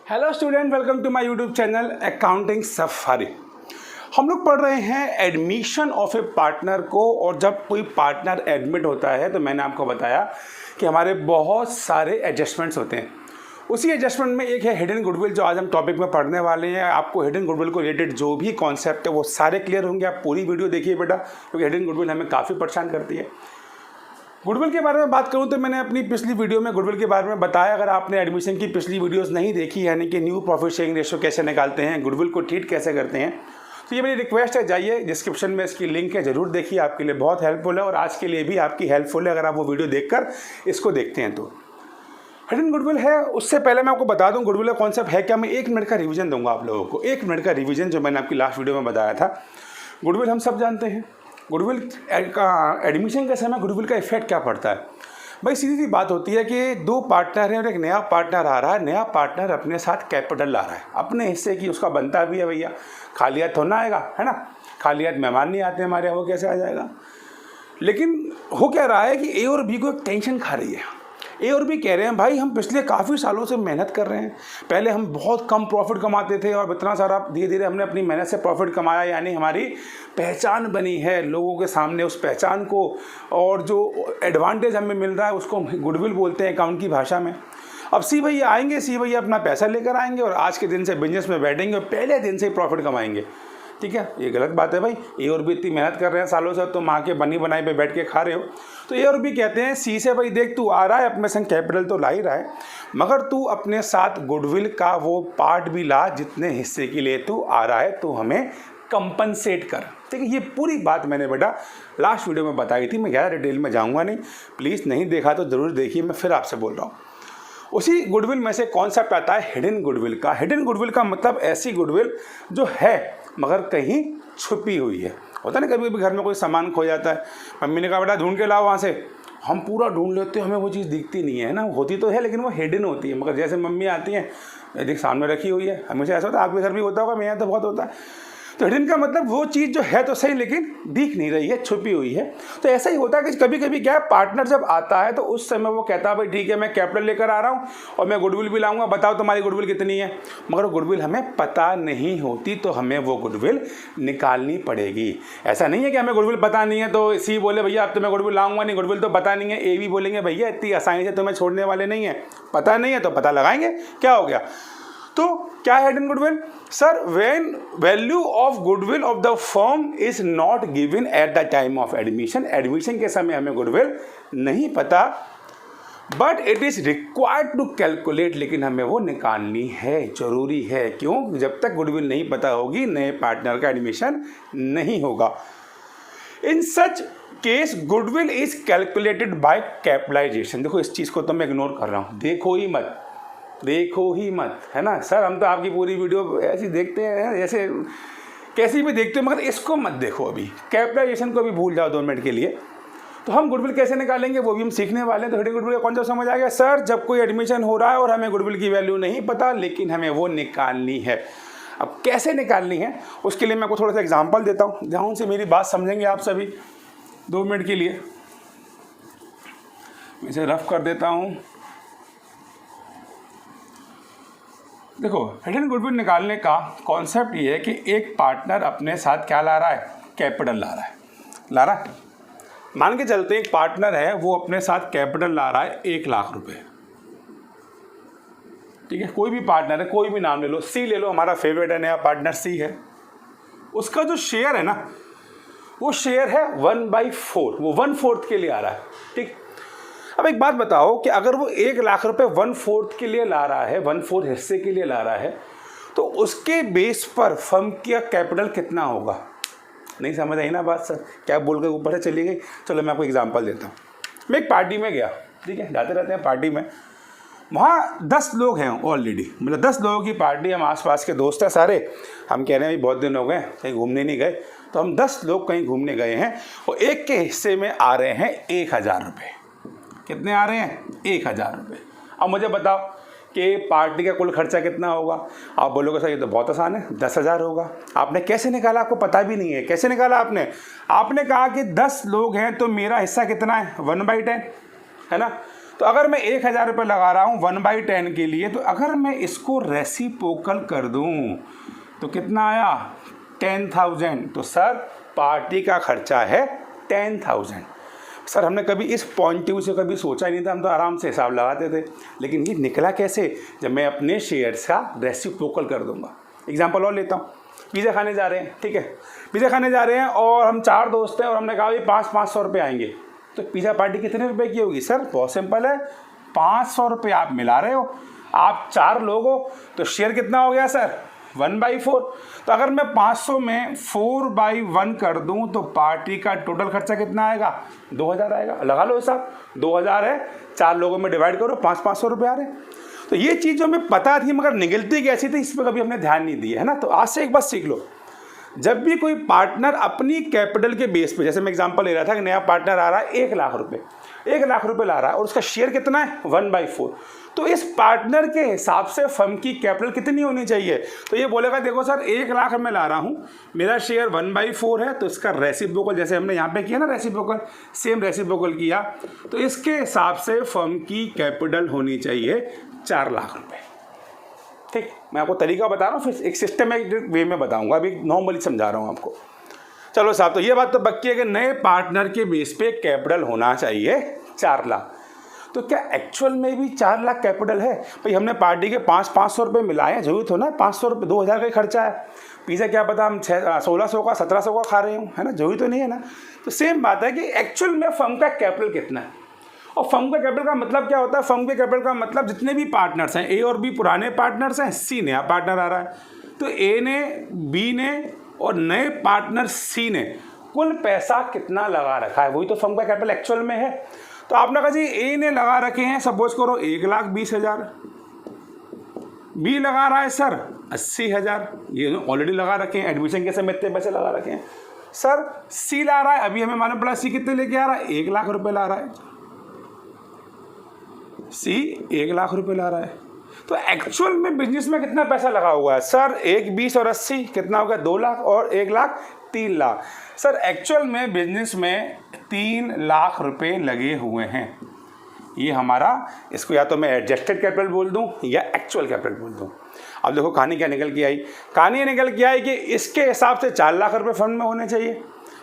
Hello student, welcome to my YouTube channel accounting safari. हम लोग पढ़ रहे हैं एडमिशन ऑफ ए पार्टनर को। और जब कोई पार्टनर एडमिट होता है तो मैंने आपको बताया कि हमारे बहुत सारे एडजस्टमेंट्स होते हैं। उसी एडजस्टमेंट में एक है हिडन गुडविल, जो आज हम टॉपिक में पढ़ने वाले हैं। आपको हिडन गुडविल को रिलेटेड जो भी कॉन्सेप्ट है वो सारे क्लियर होंगे। आप पूरी वीडियो देखिए बेटा, क्योंकि हिडन गुडविल हमें काफ़ी परेशान करती है। गुडविल के बारे में बात करूं तो मैंने अपनी पिछली वीडियो में गुडविल के बारे में बताया। अगर आपने एडमिशन की पिछली वीडियोस नहीं देखी, यानी कि न्यू प्रॉफिट शेयरिंग रेशियो कैसे निकालते हैं, गुडविल को ट्रीट कैसे करते हैं, तो ये मेरी रिक्वेस्ट है, जाइए डिस्क्रिप्शन में इसकी लिंक है, ज़रूर देखिए, आपके लिए बहुत हेल्पफुल है और आज के लिए भी आपकी हेल्पफुल है अगर आप वो वीडियो देखकर इसको देखते हैं तो। हिडन गुडविल है, उससे पहले मैं आपको बता दूं गुडविल का कॉन्सेप्ट है क्या। मैं 1 मिनट का रिवीजन दूंगा आप लोगों को, 1 मिनट का रिवीजन, जो मैंने आपकी लास्ट वीडियो में बताया था। गुडविल हम सब जानते हैं। गुडविल का एडमिशन के समय गुडविल का इफेक्ट क्या पड़ता है भाई। सीधी सी बात होती है कि 2 पार्टनर हैं और एक नया पार्टनर आ रहा है। नया पार्टनर अपने साथ कैपिटल ला रहा है, अपने हिस्से की उसका बनता भी है भैया। खाली हाथ थोड़ा आएगा, है ना। खाली हाथ मेहमान नहीं आते हमारे यहाँ, वो कैसे आ जाएगा। लेकिन हो क्या रहा है कि ए और बी को एक टेंशन खा रही है। ए और बी कह रहे हैं भाई हम पिछले काफ़ी सालों से मेहनत कर रहे हैं। पहले हम बहुत कम प्रॉफिट कमाते थे और इतना सारा धीरे धीरे हमने अपनी मेहनत से प्रॉफिट कमाया, यानी हमारी पहचान बनी है लोगों के सामने। उस पहचान को और जो एडवांटेज हमें मिल रहा है उसको गुडविल बोलते हैं अकाउंट की भाषा में। अब सी भैया आएंगे, सी भैया अपना पैसा लेकर आएंगे और आज के दिन से बिजनेस में बैठेंगे और पहले दिन से ही प्रॉफिट कमाएंगे। ठीक है, ये गलत बात है भाई। ए और बी इतनी मेहनत कर रहे हैं सालों से, तो माँ के बनी बनाई पे बैठ के खा रहे हो। तो ए और बी कहते हैं सी से भाई देख तू आ रहा है, अपने संग कैपिटल तो ला ही रहा है, मगर तू अपने साथ गुडविल का वो पार्ट भी ला जितने हिस्से के लिए तू आ रहा है, तो हमें कंपनसेट कर। ठीक है, ये पूरी बात मैंने बेटा लास्ट वीडियो में बताई थी। मैं ज़्यादा डिटेल में जाऊँगा नहीं, प्लीज़ नहीं देखा तो ज़रूर देखिए, मैं फिर आपसे बोल रहा हूँ। उसी गुडविल में से कॉन्सेप्ट आता है हिडन गुडविल का। हिडन गुडविल का मतलब ऐसी गुडविल जो है मगर कहीं छुपी हुई है। होता है ना, कभी कभी घर में कोई सामान खो जाता है, मम्मी ने कहा बेटा ढूंढ के लाओ वहाँ से। हम पूरा ढूंढ लेते हैं, हमें वो चीज़ दिखती नहीं है ना, होती तो है लेकिन वो हिडन होती है। मगर जैसे मम्मी आती हैं, देख सामने रखी हुई है, हमेशा ऐसा होता है, आपके घर भी होता होगा, मेरे यहाँ तो बहुत होता है। तो हिडन का मतलब वो चीज़ जो है तो सही लेकिन दिख नहीं रही है, छुपी हुई है। तो ऐसा ही होता है कि कभी कभी क्या है, पार्टनर जब आता है तो उस समय वो कहता है भाई ठीक है मैं कैपिटल लेकर आ रहा हूँ और मैं गुडविल भी लाऊंगा, बताओ तुम्हारी गुडविल कितनी है। मगर गुडविल हमें पता नहीं होती, तो हमें वो गुडविल निकालनी पड़ेगी। ऐसा नहीं है कि हमें गुडविल पता नहीं है तो सी बोले भैया अब तो मैं गुडविल लाऊंगा नहीं, गुडविल तो पता नहीं है। ए भी बोलेंगे भैया इतनी आसानी से तुम्हें छोड़ने वाले नहीं है, पता नहीं है तो पता लगाएंगे, क्या हो गया। तो क्या है hidden goodwill sir? When value of goodwill of the firm is not given at the time of admission. Admission के समय हमें गुडविल नहीं पता, but it is required to calculate, लेकिन हमें वो निकालनी है, जरूरी है। क्यों? जब तक गुडविल नहीं पता होगी नए पार्टनर का एडमिशन नहीं होगा। In such case goodwill is calculated by capitalisation. देखो इस चीज़ को तो मैं इग्नोर कर रहा हूँ, देखो ही मत, है ना सर। हम तो आपकी पूरी वीडियो ऐसी देखते हैं, ऐसे कैसी भी देखते हो, मगर इसको मत देखो। अभी कैपिटलाइजेशन को भी भूल जाओ 2 मिनट के लिए। तो हम गुडविल कैसे निकालेंगे वो भी हम सीखने वाले हैं। तो हिडन गुडविल का कॉन्सेप्ट समझ आ गया सर? जब कोई एडमिशन हो रहा है और हमें गुडविल की वैल्यू नहीं पता, लेकिन हमें वो निकालनी है। अब कैसे निकालनी है उसके लिए मैं आपको थोड़ा सा एग्जाम्पल देता हूँ, जहाँ से मेरी बात समझेंगे आप सभी। 2 मिनट के लिए मैं इसे रफ कर देता हूँ। देखो हिडन गुडविल निकालने का कॉन्सेप्ट ये है कि एक पार्टनर अपने साथ क्या ला रहा है, कैपिटल ला रहा है। मान के चलते एक पार्टनर है, वो अपने साथ कैपिटल ला रहा है 1 लाख रुपए। ठीक है, कोई भी पार्टनर है, कोई भी नाम ले लो, सी ले लो, हमारा फेवरेट है, नया पार्टनर सी है। उसका जो शेयर है ना, वो शेयर है 1/4, वो 1/4 के लिए आ रहा है। ठीक, अब एक बात बताओ कि अगर वो 1 लाख रुपए 1/4 के लिए ला रहा है, 1/4 हिस्से के लिए ला रहा है, तो उसके बेस पर फर्म का कैपिटल कितना होगा? नहीं समझ आई ना बात सर? क्या बोल के ऊपर से चली गई? चलो मैं आपको एग्जांपल देता हूँ। मैं एक पार्टी में गया, ठीक है, जाते रहते हैं पार्टी में, वहाँ 10 लोग हैं ऑलरेडी, मतलब 10 लोगों की पार्टी। हम आसपास के दोस्त हैं सारे, हम कह रहे हैं बहुत दिन हो गए कहीं घूमने नहीं गए, तो हम 10 लोग कहीं घूमने गए हैं और एक के हिस्से में आ रहे हैं 1000 रुपये। कितने आ रहे हैं? 1000 रुपये। अब मुझे बताओ कि पार्टी का कुल खर्चा कितना होगा? आप बोलोगे सर ये तो बहुत आसान है, 10,000 होगा। आपने कैसे निकाला? आपको पता भी नहीं है कैसे निकाला आपने। आपने कहा कि 10 लोग हैं तो मेरा हिस्सा कितना है? 1/10, है ना। तो अगर मैं 1000 रुपये लगा रहा हूँ 1/10 के लिए, तो अगर मैं इसको रेसिप्रोकल कर दूँ तो कितना आया 10,000। तो सर पार्टी का खर्चा है 10,000। सर हमने कभी इस पॉइंट ऑफ व्यू से कभी सोचा ही नहीं था, हम तो आराम से हिसाब लगाते थे। लेकिन ये निकला कैसे, जब मैं अपने शेयर्स का रेसिप्रोकल कर दूंगा। एग्जांपल और लेता हूँ, पिज़्ज़ा खाने जा रहे हैं, ठीक है, पिज़्ज़ा खाने जा रहे हैं और हम 4 दोस्त हैं और हमने कहा भाई 500 रुपये आएंगे, तो पिज़्ज़ा पार्टी कितने रुपए की होगी? सर बहुत सिंपल है, 500 रुपये आप मिला रहे हो, आप 4 लोग हो, तो शेयर कितना हो गया सर 1/4। तो अगर मैं 500 में 4/1 कर दूं तो पार्टी का टोटल खर्चा कितना आएगा? 2000 आएगा। लगा लो हिसाब, 2000 है, 4 लोगों में डिवाइड करो, 500 रुपये आ रहे हैं। तो ये चीज़ जो हमें पता थी मगर निगलती कैसी थी, इस पर कभी हमने ध्यान नहीं दिया है ना। तो आज से एक बात सीख लो, जब भी कोई पार्टनर अपनी कैपिटल के बेस पे, जैसे मैं एग्जांपल ले रहा था कि नया पार्टनर आ रहा है 1 लाख रुपए, 1 लाख रुपए ला रहा है और उसका शेयर कितना है 1/4, तो इस पार्टनर के हिसाब से फर्म की कैपिटल कितनी होनी चाहिए? तो ये बोलेगा देखो सर 1 लाख मैं ला रहा हूँ, मेरा शेयर 1/4 है, तो इसका रेसिप्रोकल जैसे हमने यहाँ पे किया ना रेसिप्रोकल, सेम रेसिप्रोकल किया, तो इसके हिसाब से फर्म की कैपिटल होनी चाहिए 4 लाख रुपए। ठीक, मैं आपको तरीका बता रहा हूँ, फिर एक सिस्टमेटिक वे में बताऊंगा, अभी नॉर्मली समझा रहा हूँ आपको। चलो साहब, तो ये बात तो पक्की है कि नए पार्टनर के बेस पे कैपिटल होना चाहिए 4 लाख। तो क्या एक्चुअल में भी 4 लाख कैपिटल है? भाई हमने पार्टी के 500 रुपये मिलाए हैं, जरूरत हो ना 500 रुपये, 2000 का ही खर्चा है। पिज़्ज़ा क्या पता हम 1600 का 1700 का खा रहे हूँ, है ना, जरूरी तो नहीं है ना। तो सेम बात है कि एक्चुअल में फर्म का कैपिटल कितना है, और फर्म का कैपिटल का मतलब क्या होता है? फर्म के कैपिटल का मतलब जितने भी पार्टनर्स हैं, ए और बी पुराने पार्टनर्स हैं, सी नया पार्टनर आ रहा है, तो ए ने, बी ने और नए पार्टनर सी ने कुल पैसा कितना लगा रखा है, वही तो फर्म का कैपिटल एक्चुअल में है। तो आपने कहा जी ए ने लगा रखे हैं सपोज करो 1,20,000, बी लगा रहा है सर 80,000, ये ऑलरेडी लगा रखे हैं, एडमिशन के समय इतने पैसे लगा रखे हैं। सर सी ला रहा है, अभी हमें मालूम पड़ा सी कितने लेके आ रहा है, 1 लाख रुपए ला रहा है, सी 1 लाख रुपए ला रहा है। तो एक्चुअल में बिजनेस में कितना पैसा लगा हुआ है? सर 1, 20 और 80 कितना होगा? 2 लाख, और 1 लाख 3 लाख। सर एक्चुअल में बिजनेस में 3 लाख रुपए लगे हुए हैं। ये हमारा, इसको या तो मैं एडजस्टेड कैपिटल बोल दूं या एक्चुअल कैपिटल बोल दूं। अब देखो कहानी क्या निकल के आई, कहानी ये निकल के आई कि इसके हिसाब से 4 लाख रुपए फंड में होने चाहिए,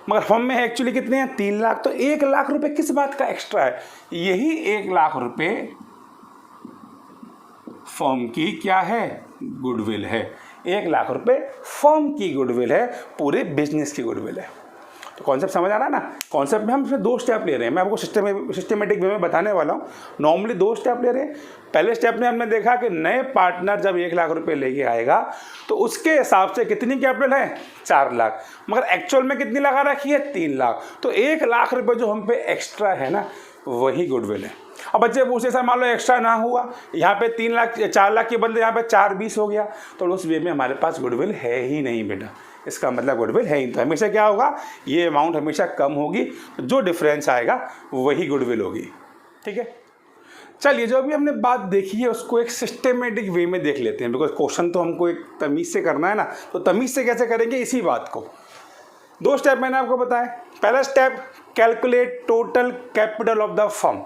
मगर फर्म में एक्चुअली कितने हैं? 3 लाख। तो 1 लाख रुपए किस बात का एक्स्ट्रा है? यही 1 लाख रुपए फर्म की क्या है? गुडविल है। 1 लाख रुपए फर्म की गुडविल है, पूरे बिजनेस की गुडविल है। तो कॉन्सेप्ट समझ आ रहा है ना? कॉन्सेप्ट में हम इसमें 2 स्टेप ले रहे हैं, मैं आपको सिस्टमेटिक वे में बताने वाला हूँ। नॉर्मली 2 स्टेप ले रहे हैं। पहले स्टेप में हमने देखा कि नए पार्टनर जब 1 लाख रुपए लेके आएगा तो उसके हिसाब से कितनी कैपिटल है? 4 लाख, मगर एक्चुअल में कितनी लगा रखी है? 3 लाख। तो 1 लाख रुपए जो हम पे एक्स्ट्रा है ना, वही गुडविल है। अब बच्चे पूछे सर मान लो एक्स्ट्रा ना हुआ, यहाँ पे 3 लाख 4 लाख के बदले यहाँ पे 4,20 हो गया, तो उस वे में हमारे पास गुडविल है ही नहीं बेटा, इसका मतलब गुडविल है ही। तो हमेशा क्या होगा, ये अमाउंट हमेशा कम होगी, तो जो डिफरेंस आएगा वही गुडविल होगी। ठीक है, चलिए जो अभी हमने बात देखी है उसको एक सिस्टमेटिक वे में देख लेते हैं, बिकॉज क्वेश्चन तो हमको एक तमीज़ से करना है ना, तो तमीज़ से कैसे करेंगे इसी बात को। 2 स्टेप मैंने आपको बताया। पहला step, calculate total capital of the firm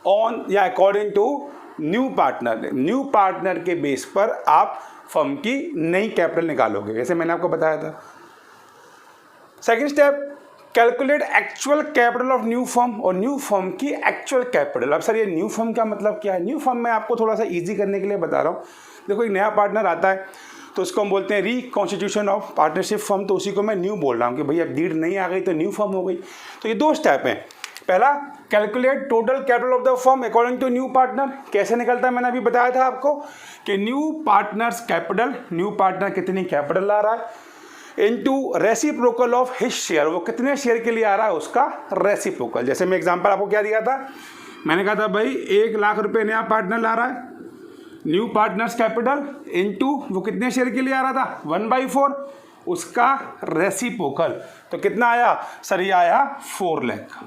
on या according to new partner. New partner के बेस पर आप फर्म की नई कैपिटल निकालोगे, जैसे मैंने आपको बताया था। Second step, calculate actual capital of new firm, और न्यू फर्म की एक्चुअल कैपिटल। अब सर ये न्यू फर्म का मतलब क्या है? न्यू फर्म मैं आपको थोड़ा सा इजी करने के लिए बता रहा हूँ। देखो एक नया पार्टनर आता है तो उसको हम बोलते हैं रिकॉन्स्टिट्यूशन ऑफ पार्टनरशिप फर्म, तो उसी को मैं न्यू बोल रहा हूँ कि भाई अब डीड नहीं आ गई तो न्यू फर्म हो गई। तो ये 2 स्टेप हैं। पहला, calculate total capital of the firm according to new partner. कैसे निकलता है मैंने अभी बताया था आपको कि new partner's capital, new partner कितनी कैपिटल ला रहा है, into reciprocal of his share, वो कितने शेयर के लिए आ रहा है उसका रेसिप्रोकल। जैसे मैं एग्जांपल आपको क्या दिया था, मैंने कहा था भाई 1 लाख रुपए नया पार्टनर ला रहा है, न्यू पार्टनर्स कैपिटल इनटू वो कितने शेयर के लिए आ रहा था? 1/4, उसका रेसिप्रोकल। तो कितना आया सर? ये आया 4 लाख।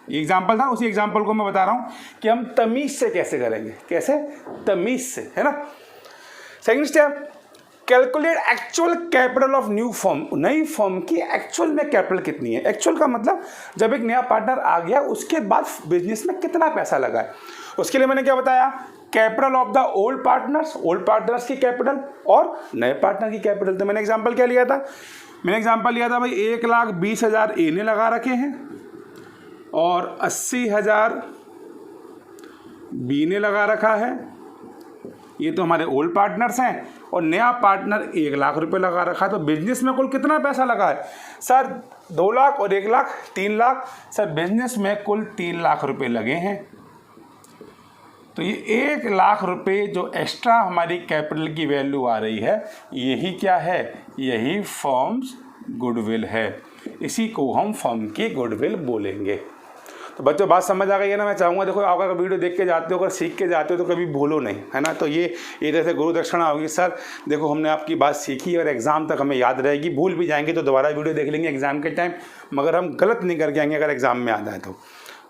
ये एग्जाम्पल था, उसी एग्जाम्पल को मैं बता रहा हूँ कि हम तमीज़ से कैसे करेंगे, कैसे? तमीज़ से, है ना। Second step, calculate actual capital of new firm, नई फर्म की एक्चुअल में कैपिटल कितनी है। एक्चुअल का मतलब जब एक नया पार्टनर आ गया उसके बाद बिजनेस में कितना पैसा लगा है। उसके लिए मैंने क्या बताया, capital of the old partners की कैपिटल और नए पार्टनर की कैपिटल। तो मैंने एग्जांपल क्या लिया था, मैंने एग्जांपल लिया था भाई 1,20,000 ए ने लगा रखे हैं और 80,000 बी ने लगा रखा है। ये तो हमारे ओल्ड पार्टनर्स हैं और नया पार्टनर 1 लाख रुपए लगा रखा है। तो बिजनेस में कुल कितना पैसा लगा है सर, 2 लाख और 1 लाख 3 लाख। सर बिजनेस में कुल 3 लाख रुपए लगे हैं। तो ये 1 लाख रुपए जो एक्स्ट्रा हमारी कैपिटल की वैल्यू आ रही है, यही क्या है, यही फर्म्स गुडविल है। इसी को हम फर्म की गुडविल बोलेंगे। तो बच्चों बात समझ आ गई है ना। मैं चाहूँगा देखो आप अगर वीडियो देख के जाते हो, अगर सीख के जाते हो तो कभी भूलो नहीं, है ना। तो ये तरह से गुरु दक्षिणा होगी। सर देखो हमने आपकी बात सीखी और एग्ज़ाम तक हमें याद रहेगी, भूल भी जाएंगे तो दोबारा वीडियो देख लेंगे एग्ज़ाम के टाइम, मगर हम गलत नहीं करके आएंगे अगर एग्ज़ाम में आता है तो।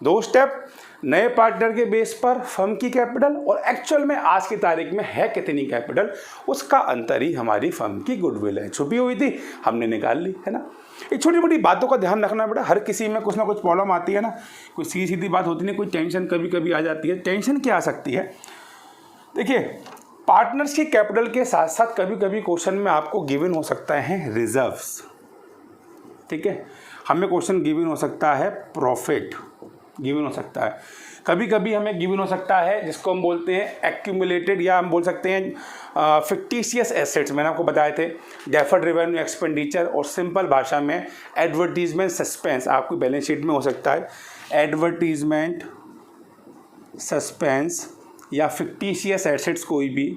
2 स्टेप, नए पार्टनर के बेस पर फर्म की कैपिटल और एक्चुअल में आज की तारीख में है कितनी कैपिटल, उसका अंतर ही हमारी फर्म की गुडविल है। छुपी हुई थी, हमने निकाल ली, है ना। ये छोटी मोटी बातों का ध्यान रखना बेटा, हर किसी में कुछ ना कुछ प्रॉब्लम आती है ना, कोई सीधी सीधी बात होती नहीं, कोई टेंशन कभी कभी आ जाती है। टेंशन क्या आ सकती है, देखिए पार्टनर्स की कैपिटल के साथ साथ कभी कभी क्वेश्चन में आपको गिवन हो सकता है रिजर्व्स, ठीक है। हमें क्वेश्चन गिवन हो सकता है प्रॉफिट, गिवन हो सकता है, कभी कभी हमें गिवन हो सकता है जिसको हम बोलते हैं एक्यूमुलेटेड, या हम बोल सकते हैं फिक्टिशियस एसेट्स। मैंने आपको बताए थे डेफर्ड रेवेन्यू एक्सपेंडिचर, और सिंपल भाषा में एडवर्टीजमेंट सस्पेंस आपकी बैलेंस शीट में हो सकता है। एडवर्टीजमेंट सस्पेंस या फिक्टिशियस एसेट्स कोई भी,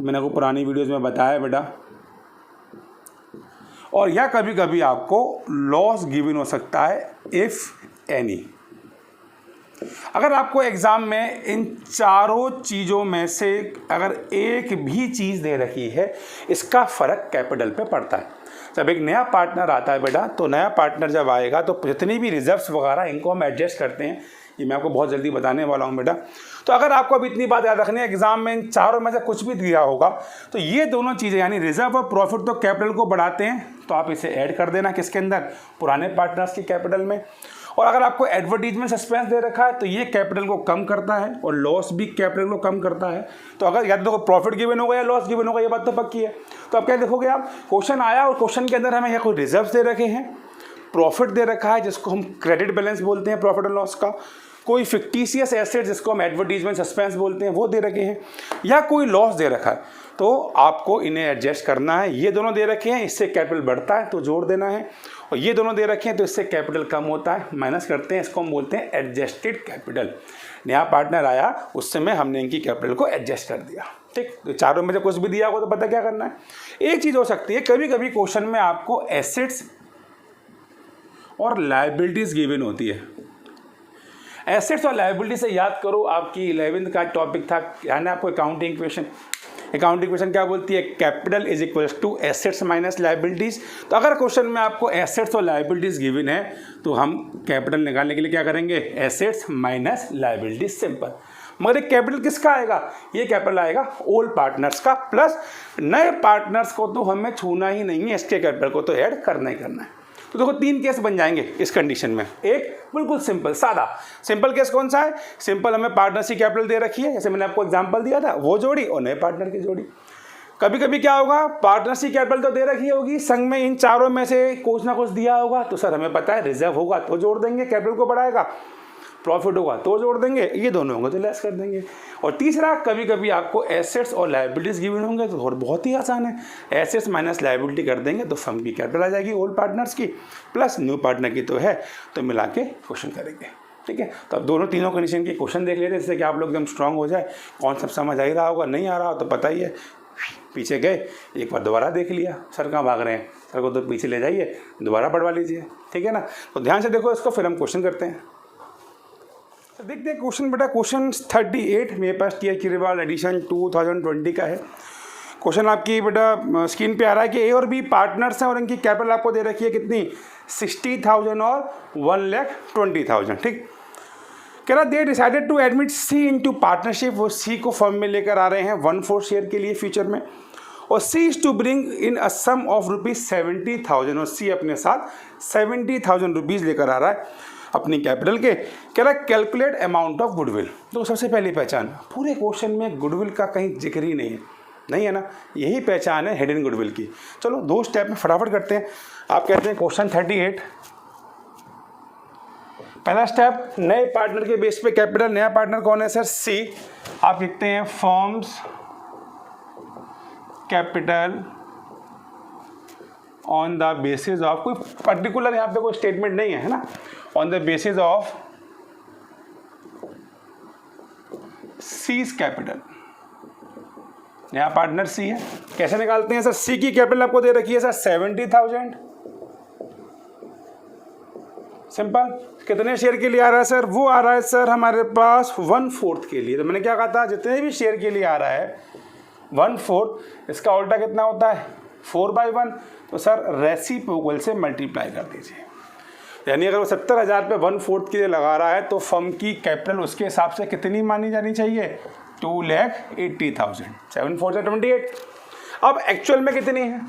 मैंने आपको पुरानी वीडियोज़ में बताया बेटा। और या कभी कभी आपको लॉस गिवन हो सकता है इफ़ एनी। अगर आपको एग्ज़ाम में इन चारों चीज़ों में से अगर एक भी चीज़ दे रखी है, इसका फ़र्क कैपिटल पे पड़ता है। जब एक नया पार्टनर आता है बेटा, तो नया पार्टनर जब आएगा तो जितनी भी रिजर्व्स वगैरह इनको हम एडजस्ट करते हैं, ये मैं आपको बहुत जल्दी बताने वाला हूँ बेटा। तो अगर आपको अब इतनी बात याद रखनी है, एग्जाम में इन चारों में से कुछ भी दिया होगा तो ये दोनों चीज़ें यानी रिजर्व और प्रॉफिट तो कैपिटल को बढ़ाते हैं, तो आप इसे ऐड कर देना किसके अंदर, पुराने पार्टनर्स की कैपिटल में। और अगर आपको एडवर्टीजमेंट सस्पेंस दे रखा है तो ये कैपिटल को कम करता है और लॉस भी कैपिटल को कम करता है। तो अगर या तो प्रॉफिट गिवन होगा या लॉस गिवन होगा, ये बात तो पक्की है। तो अब क्या देखोगे आप, क्वेश्चन आया और क्वेश्चन के अंदर हमें यहाँ कोई रिजर्व दे रखे हैं, प्रॉफिट दे रखा है जिसको हम क्रेडिट बैलेंस बोलते हैं प्रॉफिट एंड लॉस का, कोई फिक्टिशियस एसेट जिसको हम एडवर्टीजमेंट सस्पेंस बोलते हैं वो दे रखे हैं, या कोई लॉस दे रखा है, तो आपको इन्हें एडजस्ट करना है। ये दोनों दे रखे हैं, इससे कैपिटल बढ़ता है तो जोड़ देना है, और ये दोनों दे रखे हैं तो इससे कैपिटल कम होता है, माइनस करते हैं। इसको हम बोलते हैं एडजस्टेड कैपिटल। नया पार्टनर आया उस समय हमने इनकी कैपिटल को एडजस्ट कर दिया, ठीक। तो चारों में से कुछ भी दिया होगा तो पता क्या करना है। एक चीज़ हो सकती है, कभी कभी क्वेश्चन में आपको एसेट्स और लायबिलिटीज़ गिवन होती है। एसेट्स और लायबिलिटी से याद करो, आपकी 11th का टॉपिक था, यानी आपको अकाउंटिंग इक्वेशन। अकाउंटिंग इक्वेशन क्या बोलती है, capital is equal to assets minus liabilities. तो अगर क्वेश्चन में आपको एसेट्स और लायबिलिटीज़ गिवन है तो हम कैपिटल निकालने के लिए क्या करेंगे, एसेट्स माइनस लायबिलिटीज, सिंपल। मगर ये कैपिटल किसका आएगा, ये कैपिटल आएगा ओल्ड पार्टनर्स का, प्लस नए पार्टनर्स को तो हमें छूना ही नहीं है, इसके कैपिटल को तो ऐड करना ही करना है। तो देखो 3 केस बन जाएंगे इस कंडीशन में। एक बिल्कुल सिंपल सादा, सिंपल केस कौन सा है, सिंपल हमें पार्टनर की कैपिटल दे रखी है, जैसे मैंने आपको एग्जांपल दिया था, वो जोड़ी और नए पार्टनर की जोड़ी। कभी कभी क्या होगा, पार्टनर की कैपिटल तो दे रखी होगी, संग में इन चारों में से कुछ ना कुछ दिया होगा, तो सर हमें पता है रिजर्व होगा तो जोड़ देंगे, कैपिटल को बढ़ाएगा, प्रॉफिट होगा तो जोड़ देंगे, ये दोनों होंगे तो लेस कर देंगे। और तीसरा, कभी कभी आपको एसेट्स और लायबिलिटीज़ गिवन होंगे तो और बहुत ही आसान है, एसेट्स माइनस लायबिलिटी कर देंगे तो फर्म की कैपिटल आ जाएगी ओल्ड पार्टनर्स की, प्लस न्यू पार्टनर की तो है, तो मिला के क्वेश्चन करेंगे, ठीक है। तो अब दोनों तीनों कंडीशन के क्वेश्चन देख लेते हैं, जिससे कि आप लोग एकदम स्ट्रांग हो जाए। कॉन्सेप्ट समझ आ ही रहा होगा, नहीं आ रहा हो तो पता ही है, पीछे गए एक बार दोबारा देख लिया, सर कहाँ भाग रहे हैं, सर को तो पीछे ले जाइए, दोबारा पढ़वा लीजिए, ठीक है ना। तो ध्यान से देखो इसको, फिर हम क्वेश्चन करते हैं। तो देखते हैं क्वेश्चन बेटा, क्वेश्चन 38 मेरे पास टी एच रिवाल एडिशन 2020 का है। क्वेश्चन आपकी बेटा स्क्रीन पे आ रहा है कि ए और बी पार्टनर्स हैं और इनकी कैपिटल आपको दे रखी है कितनी, 60,000 और 1,20,000, ठीक। कह रहा they decided to admit C into partnership, वो सी को फर्म में लेकर आ रहे हैं 1/4 शेयर के लिए फ्यूचर में, और C is to bring in a sum of ₹70,000, और सी अपने साथ 70,000 रुपीज़ लेकर आ रहा है अपनी कैपिटल के। कह रहा है कैलकुलेट अमाउंट ऑफ गुडविल। तो सबसे पहली पहचान, पूरे क्वेश्चन में गुडविल का कहीं जिक्र ही नहीं है ना, यही पहचान है हिडन गुडविल की। चलो 2 स्टेप में फटाफट करते हैं। आप कहते हैं क्वेश्चन 38, पहला स्टेप, नए पार्टनर के बेस पे कैपिटल, नया पार्टनर कौन है सर? सी। आप लिखते हैं firms capital on the basis of, कोई पर्टिकुलर यहाँ पे कोई स्टेटमेंट नहीं है ना, on the basis of seize capital, नया पार्टनर सी है। कैसे निकालते हैं सर? सी की कैपिटल आपको दे रखी है सर 70,000, सिंपल। कितने शेयर के लिए आ रहा है सर? वो आ रहा है सर हमारे पास 1/4 के लिए। तो मैंने क्या कहा था, जितने भी शेयर के लिए आ रहा है 1/4, इसका उल्टा कितना होता है 4/1। तो सर रेसिप्रोकल से मल्टीप्लाई कर दीजिए, यानी अगर वो 70,000 पे 1/4 के लिए लगा रहा है तो फर्म की कैपिटल उसके हिसाब से कितनी मानी जानी चाहिए? 2,80,000, 7 4 से 28। अब एक्चुअल में कितनी है?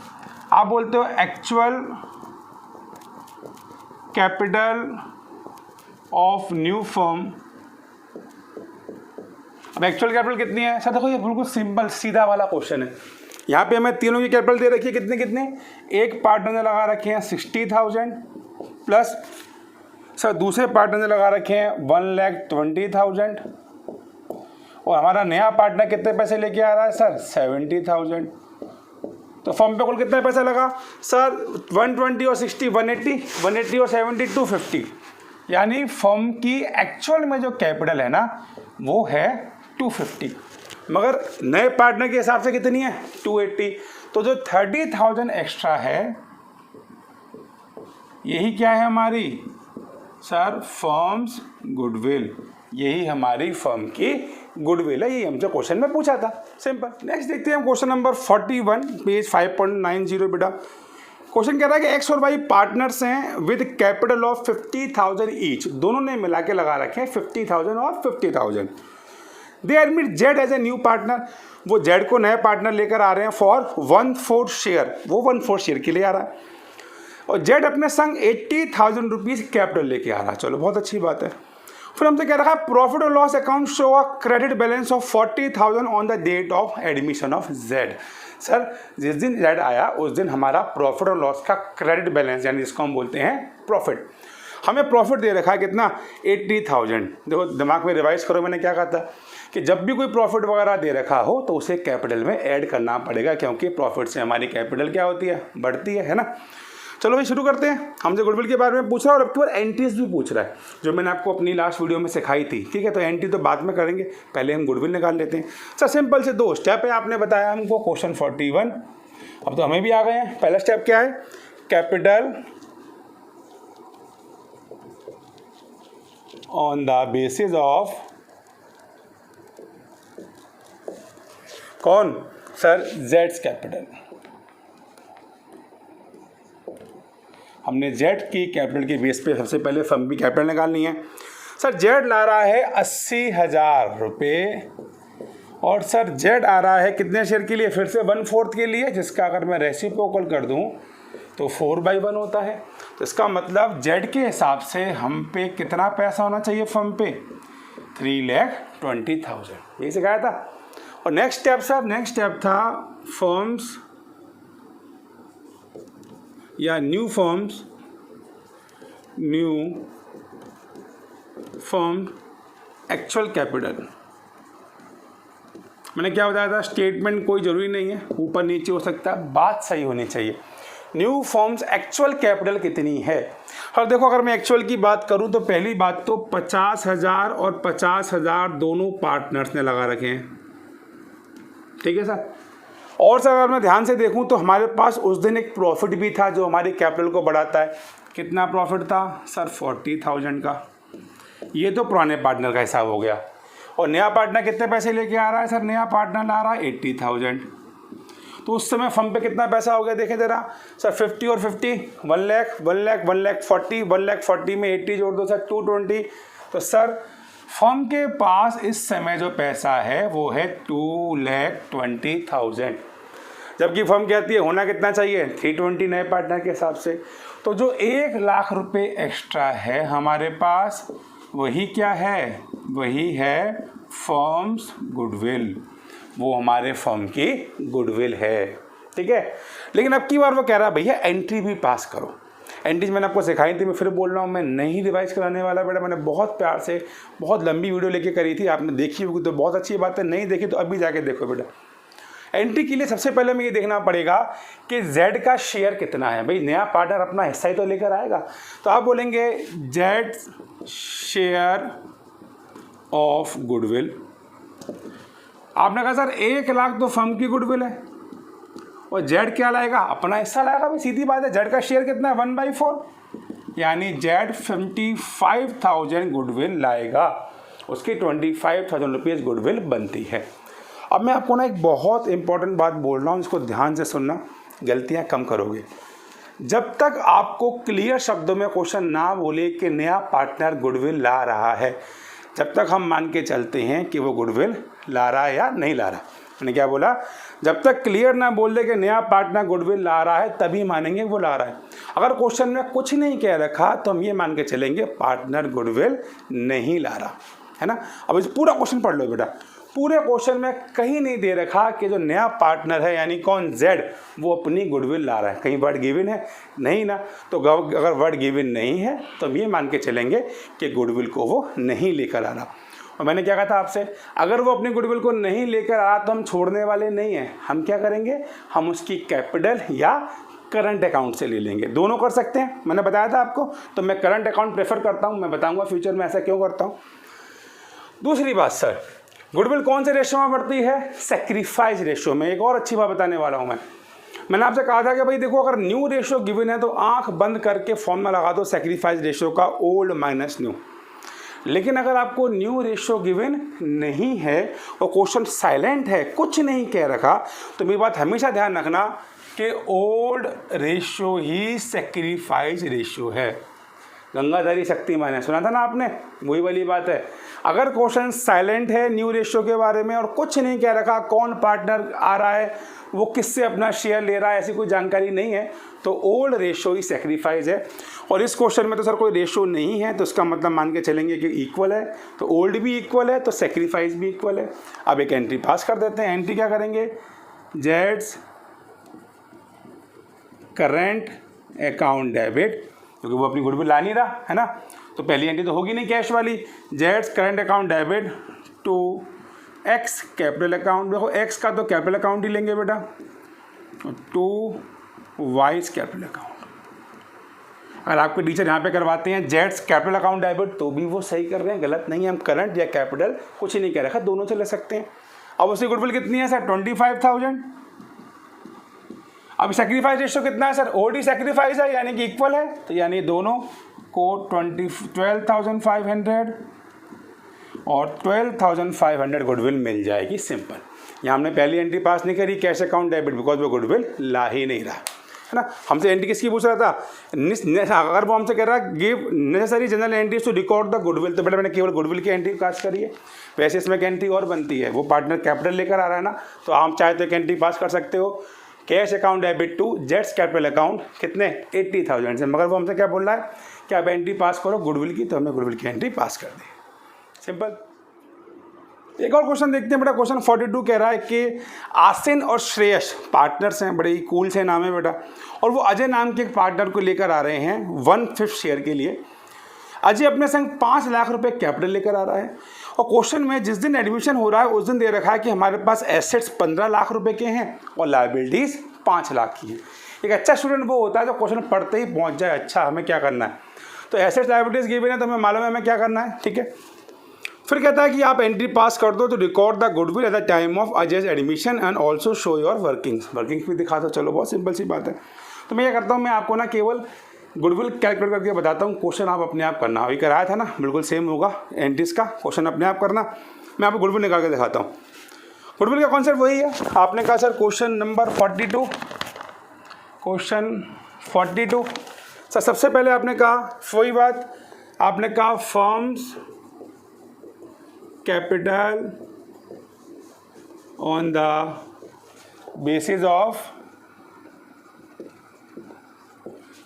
आप बोलते हो actual capital of new firm. अब एक्चुअल कैपिटल कितनी है सर? देखो ये बिल्कुल सिंपल सीधा वाला क्वेश्चन है। यहाँ पे हमें तीनों की कैपिटल दे रखी है, कितने कितने, एक पार्टनर ने लगा रखे हैं 60,000 प्लस सर दूसरे पार्टनर ने लगा रखे हैं 1,20,000, और हमारा नया पार्टनर कितने पैसे लेके आ रहा है सर? 70,000। तो फर्म पे कुल कितना पैसा लगा सर? 120 और 60 180, 180 और 70 250, यानी फर्म की एक्चुअल में जो कैपिटल है ना वो है 250, मगर नए पार्टनर के हिसाब से कितनी है? 280। तो जो 30,000 एक्स्ट्रा है यही क्या है हमारी सर? फर्म्स गुडविल, यही हमारी फर्म की गुडविल है। यही हमसे क्वेश्चन में पूछा था, सिंपल। नेक्स्ट देखते हैं क्वेश्चन नंबर 41, पेज 5.90 बेटा। क्वेश्चन कह रहा है कि एक्स और वाई पार्टनर्स हैं विद कैपिटल ऑफ 50,000 ईच, दोनों ने मिला के लगा रखे हैं 50,000 और 50,000। They admit Z as a new partner, वो जेड को नए पार्टनर लेकर आ रहे हैं फॉर 1/4 शेयर, वो 1/4 शेयर के लिए आ रहा है, और जेड अपने संग 80,000 रुपीज़ कैपिटल लेके आ रहा है। चलो बहुत अच्छी बात है। फिर हमसे कह रहा है प्रॉफिट और loss account show a credit balance of 40,000 on the date of admission of Z. Sir जिस दिन जेड आया उस दिन हमारा प्रॉफिट और लॉस का क्रेडिट बैलेंस, यानी जिसको हम बोलते हैं प्रॉफिट, हमें प्रॉफिट दे रखा है कितना? 80,000। देखो दिमाग में रिवाइज करो, मैंने क्या कहा था कि जब भी कोई प्रॉफिट वगैरह दे रखा हो तो उसे कैपिटल में ऐड करना पड़ेगा, क्योंकि प्रॉफिट से हमारी कैपिटल क्या होती है? बढ़ती है ना। चलो भाई शुरू करते हैं। हमसे गुडविल के बारे में पूछ रहा है और अब की बार एंट्रीज भी पूछ रहा है, जो मैंने आपको अपनी लास्ट वीडियो में सिखाई थी, ठीक है। तो एंट्री तो बाद में करेंगे, पहले हम गुडविल निकाल लेते हैं। सर सिंपल से 2 स्टेप है, आपने बताया हमको क्वेश्चन 41, अब तो हमें भी आ गए हैं। पहला स्टेप क्या है? Capital on the basis of कौन सर? Jades capital. हमने जेड की कैपिटल के बेस पे सबसे पहले फर्म की कैपिटल निकालनी है। सर जेड ला रहा है 80,000 रुपये, और सर जेड आ रहा है कितने शेयर के लिए? फिर से 1/4 के लिए, जिसका अगर मैं रेसिप्रोकल कर दूं तो 4/1 होता है। तो इसका मतलब जेड के हिसाब से हम पे कितना पैसा होना चाहिए फर्म पे? 3,20,000, यही सिखाया था। और next step sir, next step था फर्म्स या new firms, new firm actual capital. मैंने क्या बताया था? स्टेटमेंट कोई ज़रूरी नहीं है, ऊपर नीचे हो सकता है, बात सही होनी चाहिए। न्यू फर्म्स एक्चुअल कैपिटल कितनी है? और देखो अगर मैं एक्चुअल की बात करूं तो पहली बात तो 50,000 और 50,000 दोनों पार्टनर्स ने लगा रखे हैं, ठीक है सर। और सर अगर मैं ध्यान से देखूं तो हमारे पास उस दिन एक प्रॉफिट भी था जो हमारी कैपिटल को बढ़ाता है। कितना प्रॉफिट था सर? 40,000 का। ये तो पुराने पार्टनर का हिसाब हो गया। और नया पार्टनर कितने पैसे लेके आ रहा है सर? नया पार्टनर ला रहा है 80,000। तो उस समय फर्म पे कितना पैसा हो गया देखें ज़रा सर? 50 और 50 1 लाख, 1 लाख, 1 लाख 40, 1 लाख 40 में 80 जोड़ दो सर 220। तो सर फर्म के पास इस समय जो पैसा है वो है 2,20,000, जबकि फर्म कहती है होना कितना चाहिए 320 नए पार्टनर के हिसाब से। तो जो 1,00,000 रुपये एक्स्ट्रा है हमारे पास, वही क्या है, वही है फर्म्स गुडविल, वो हमारे फर्म की गुडविल है। ठीक है, लेकिन अब की बार वो कह रहा है भैया एंट्री भी पास करो। एंट्रीज मैंने आपको सिखाई थी, मैं फिर बोल रहा हूँ, मैं नहीं रिवाइज कराने वाला बेटा। मैंने बहुत प्यार से बहुत लंबी वीडियो लेके करी थी, आपने देखी होगी तो बहुत अच्छी बात है, नहीं देखी तो अभी जाके देखो बेटा। एंट्री के लिए सबसे पहले हमें ये देखना पड़ेगा कि जेड का शेयर कितना है। भाई नया पार्टनर अपना हिस्सा ही तो लेकर आएगा, तो आप बोलेंगे जेड शेयर ऑफ गुडविल। आपने कहा सर 1,00,000 तो फर्म की गुडविल है और जेड क्या लाएगा, अपना हिस्सा लाएगा। भाई सीधी बात है, जेड का शेयर कितना है 1/4, यानी जेड 55,000 गुडविल लाएगा, उसकी 25,000 रुपीज़ गुडविल बनती है। अब मैं आपको ना एक बहुत इंपॉर्टेंट बात बोल रहा हूँ, इसको ध्यान से सुनना, गलतियाँ कम करोगे। जब तक आपको क्लियर शब्दों में क्वेश्चन ना बोले कि नया पार्टनर गुडविल ला रहा है, जब तक हम मान के चलते हैं कि वो गुडविल ला रहा है या नहीं ला रहा। मैंने क्या बोला, जब तक क्लियर ना बोल दे कि नया पार्टनर गुडविल ला रहा है तभी मानेंगे वो ला रहा है। अगर क्वेश्चन में कुछ नहीं कह रखा तो हम ये मान के चलेंगे पार्टनर गुडविल नहीं ला रहा है ना। अब इस पूरा क्वेश्चन पढ़ लो बेटा, पूरे क्वेश्चन में कहीं नहीं दे रखा कि जो नया पार्टनर है यानी कौन जेड, वो अपनी गुडविल ला रहा है। कहीं वर्ड गिवन है नहीं ना, तो अगर वर्ड गिवन नहीं है तो हम ये मान के चलेंगे कि गुडविल को वो नहीं लेकर आ रहा। और मैंने क्या कहा था आपसे, अगर वो अपनी गुडविल को नहीं लेकर आ रहा तो हम छोड़ने वाले नहीं हैं। हम क्या करेंगे, हम उसकी कैपिटल या करंट अकाउंट से ले लेंगे, दोनों कर सकते हैं। मैंने बताया था आपको, तो मैं करंट अकाउंट प्रेफर करता हूँ, मैं बताऊँगा फ्यूचर में ऐसा क्यों करता हूँ। दूसरी बात सर, गुडविल कौन से रेशियो में बढ़ती है, सेक्रीफाइस रेशियो में। एक और अच्छी बात बताने वाला हूँ मैंने आपसे कहा था कि भाई देखो, अगर न्यू रेशियो गिवन है तो आंख बंद करके फॉर्मूला लगा दो सेक्रीफाइस रेशियो का, ओल्ड माइनस न्यू। लेकिन अगर आपको न्यू रेशियो गिवन नहीं है और क्वेश्चन साइलेंट है, कुछ नहीं कह रखा, तो मेरी बात हमेशा ध्यान रखना कि ओल्ड रेशियो ही सेक्रीफाइस रेशियो है। गंगाधरी शक्तिमान है, सुना था ना आपने, वही वाली बात है। अगर क्वेश्चन साइलेंट है न्यू रेशियो के बारे में और कुछ नहीं कह रखा, कौन पार्टनर आ रहा है, वो किससे अपना शेयर ले रहा है, ऐसी कोई जानकारी नहीं है, तो ओल्ड रेशियो ही सेक्रीफाइस है। और इस क्वेश्चन में तो सर कोई रेशियो नहीं है, तो इसका मतलब मान के चलेंगे कि इक्वल है, तो ओल्ड भी इक्वल है तो सेक्रीफाइस भी इक्वल है। अब एक एंट्री पास कर देते हैं। एंट्री क्या करेंगे, जेड्स करेंट अकाउंट डेबिट, क्योंकि वो अपनी गुडविल ला नहीं रहा है ना, तो पहली एंट्री तो होगी नहीं कैश वाली। जेड्स current account debit to X capital account, देखो एक्स का तो कैपिटल अकाउंट ही लेंगे बेटा, टू वाइज कैपिटल अकाउंट। अगर आपके टीचर यहाँ पे करवाते हैं जेड्स कैपिटल अकाउंट डेबिट तो भी वो सही कर रहे हैं, गलत नहीं है। हम करंट या कैपिटल कुछ ही नहीं कह रखा, दोनों से ले सकते हैं। अब उसकी गुडविल कितनी है सर, 25,000। अब सेक्रीफाइस रेशियो कितना है सर, ओडी सेक्रीफाइस है यानी कि इक्वल है, तो यानी दोनों को 12,500 और 12,500 गुडविल मिल जाएगी, सिंपल। यहाँ हमने पहली एंट्री पास नहीं करी कैश अकाउंट डेबिट, बिकॉज वो गुडविल ला ही नहीं रहा है ना। हमसे एंट्री किसकी पूछ रहा था, अगर वो हमसे कह रहा है give necessary journal entries to record the goodwill, तो बेटा मैंने केवल गुडविल की एंट्री पास करी है। वैसे इसमें एक एंट्री और बनती है, वो पार्टनर कैपिटल लेकर आ रहा है ना, तो आप चाहे तो एक एंट्री पास कर सकते हो, कैश अकाउंट डेबिट टू जेड्स कैपिटल अकाउंट कितने 80,000 से। मगर वो हमसे क्या बोल रहा है कि आप एंट्री पास करो गुडविल की, तो हमें गुडविल की एंट्री पास कर दी, सिंपल। एक और क्वेश्चन देखते हैं बेटा, क्वेश्चन 42 कह रहा है कि आसिन और श्रेयस पार्टनर्स हैं, बड़े ही कूल से नाम है बेटा, और वो अजय नाम के एक पार्टनर को लेकर आ रहे हैं 1/5 शेयर के लिए। अजय अपने संग 5 लाख रुपए कैपिटल लेकर आ रहा है, और क्वेश्चन में जिस दिन एडमिशन हो रहा है उस दिन दे रखा है कि हमारे पास एसेट्स 15 लाख रुपए के हैं और लायबिलिटीज़ 5 लाख की है। एक अच्छा स्टूडेंट वो होता है जो क्वेश्चन पढ़ते ही पहुंच जाए, अच्छा हमें क्या करना है, तो एसेट्स लायबिलिटीज़ गिवन है तो हमें मालूम है हमें क्या करना है, ठीक है। फिर कहता है कि आप एंट्री पास कर दो तो record the goodwill at the time of Ajay's admission and also show your workings भी दिखा दो। चलो बहुत सिंपल सी बात है। तो मैं क्या करता हूँ, मैं आपको ना केवल गुडविल कैलकुलेट करके बताता हूँ, क्वेश्चन आप अपने आप करना। अभी कराया था ना, बिल्कुल सेम होगा एंट्रीज का, क्वेश्चन अपने आप करना। मैं आपको गुडविल निकाल के दिखाता हूँ। गुडविल का कॉन्सेप्ट वही है, आपने कहा sir question number 42, question 42 sir सबसे पहले आपने कहा वही बात, आपने कहा firms capital on the basis of,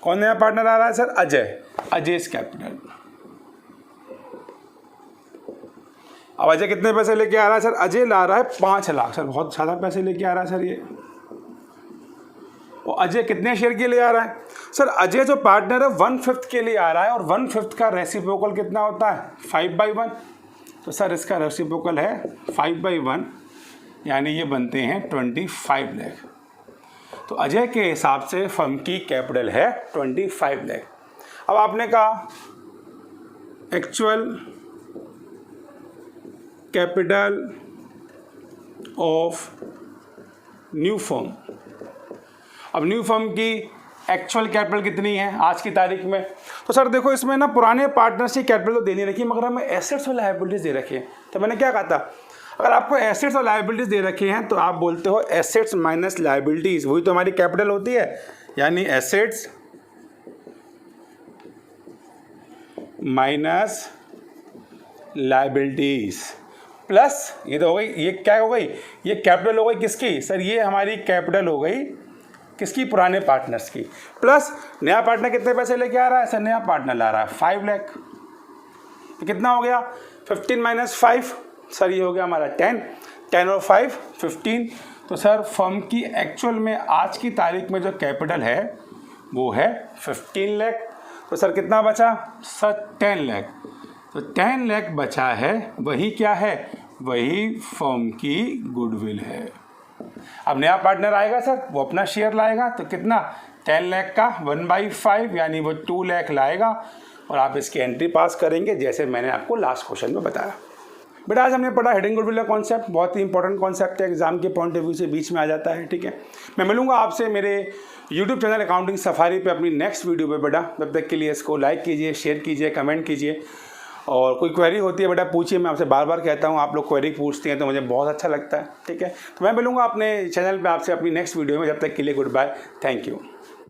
कौन नया पार्टनर आ रहा है सर? अजय, अजय's कैपिटल। अब अजय कितने पैसे लेके आ रहा है सर? अजय ला रहा है 5 लाख। सर बहुत ज़्यादा पैसे लेके आ रहा है सर ये। और अजय कितने शेयर के लिए आ रहा है सर? अजय जो पार्टनर है 1/5 के लिए आ रहा है, और 1/5 का रेसिप्रोकल कितना होता है? 5/1। तो सर इसका रेसिप्रोकल है 5/1, यानी ये बनते हैं 25 लाख। तो अजय के हिसाब से फर्म की कैपिटल है 25 लाख। अब आपने कहा actual capital of new firm. अब न्यू फर्म की एक्चुअल कैपिटल कितनी है आज की तारीख में? तो सर देखो, इसमें ना पुराने पार्टनर्स की कैपिटल तो देनी रखी, मगर हमें एसेट्स और लायबिलिटीज दे रखे हैं। तो मैंने क्या कहा था, अगर आपको एसेट्स और लायबिलिटीज दे रखे हैं तो आप बोलते हो एसेट्स माइनस लायबिलिटीज, वही तो हमारी कैपिटल होती है। यानी एसेट्स माइनस लायबिलिटीज प्लस, ये तो हो गई, ये क्या हो गई? ये कैपिटल हो गई किसकी सर? ये हमारी कैपिटल हो गई किसकी? पुराने पार्टनर्स की। प्लस नया पार्टनर कितने पैसे लेके आ रहा है सर? नया पार्टनर ला रहा है 5 लाख। तो कितना हो गया? 15 माइनस 5, सर ये हो गया हमारा 10। 10 और 5 15। तो सर फर्म की एक्चुअल में आज की तारीख में जो कैपिटल है वो है 15 लाख। तो सर कितना बचा सर? 10 लाख। तो 10 लाख बचा है, वही क्या है? वही फर्म की गुडविल है। अब नया पार्टनर आएगा सर, वो अपना शेयर लाएगा, तो कितना? 10 लाख का 1/5, यानी वो 2 लाख लाएगा, और आप इसकी एंट्री पास करेंगे जैसे मैंने आपको लास्ट क्वेश्चन में बताया। बेटा आज हमने पढ़ा हिडन गुडविल का कॉन्सेप्ट, बहुत ही इंपॉर्टेंट कॉन्सेप्ट है, एग्जाम के पॉइंट ऑफ व्यू से बीच में आ जाता है। ठीक है, मैं मिलूंगा आपसे मेरे यूट्यूब चैनल अकाउंटिंग सफारी पे अपनी नेक्स्ट वीडियो पे। बेटा तब तक के लिए इसको लाइक कीजिए, शेयर कीजिए, कमेंट कीजिए, और कोई क्वेरी होती है बेटा पूछिए। मैं आपसे बार बार कहता हूँ, आप लोग क्वेरी पूछते हैं तो मुझे बहुत अच्छा लगता है। ठीक है, तो मैं मिलूंगा अपने चैनल पे आपसे अपनी नेक्स्ट वीडियो में। जब तक के लिए गुड बाय, थैंक यू।